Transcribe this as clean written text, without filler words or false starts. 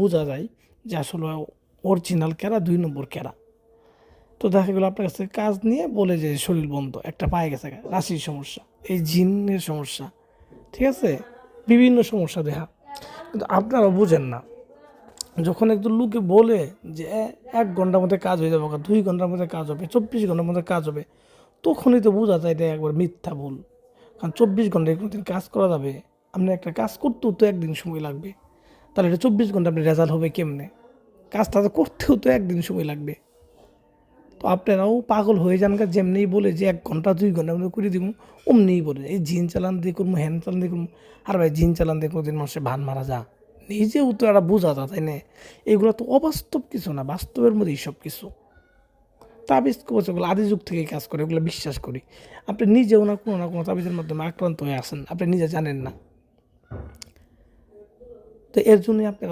বোঝা যায় যে আসলে অরিজিনাল কেরা 2 নম্বর কেরা। তো দেখা গেলো আপনার কাছে কাজ নিয়ে বলে যে শরীর বন্ধ, একটা পায়ে গেছে রাশির সমস্যা, এই জিনের সমস্যা, ঠিক আছে, বিভিন্ন সমস্যা দেখা। কিন্তু আপনারা বুঝেন না, যখন একজন লোকে বলে যে 1 ঘন্টার মধ্যে কাজ হয়ে যাবে, 2 ঘন্টার মধ্যে কাজ হবে, 24 ঘন্টার মধ্যে কাজ হবে, তখনই তো বোঝা যায় এটা একবার মিথ্যা ভুল। কারণ 24 ঘন্টায় কোনোদিন কাজ করা যাবে? আপনার একটা কাজ করতেও তো একদিন সময় লাগবে, তাহলে এটা 24 ঘন্টা আপনার রেজাল্ট হবে কেমনে? কাজটা তো করতেও তো একদিন সময় লাগবে। তো আপনারাও পাগল হয়ে যান গা, যেমনিই বলে যে 1 ঘন্টা 2 ঘন্টার মধ্যে করে দিব, অমনিই বলে এই জিন চালান দিয়ে করবো, হ্যান চালান দিয়ে করবো। আর ভাই জিন চালান দিয়ে কোনোদিন মানুষের ভান মারা যা, নিজেও তো একটা বোঝা যা, তাই না? এগুলো তো অবাস্তব কিছু না, বাস্তবের মধ্যেই সব কিছু। তাবিজ কবচ এগুলো আদি যুগ থেকেই কাজ করে, এগুলো বিশ্বাস করি। আপনি নিজেও না কোনো তাবিজের মাধ্যমে আক্রান্ত হয়ে আসেন, আপনি নিজে জানেন না। তো এর জন্যই আপনারা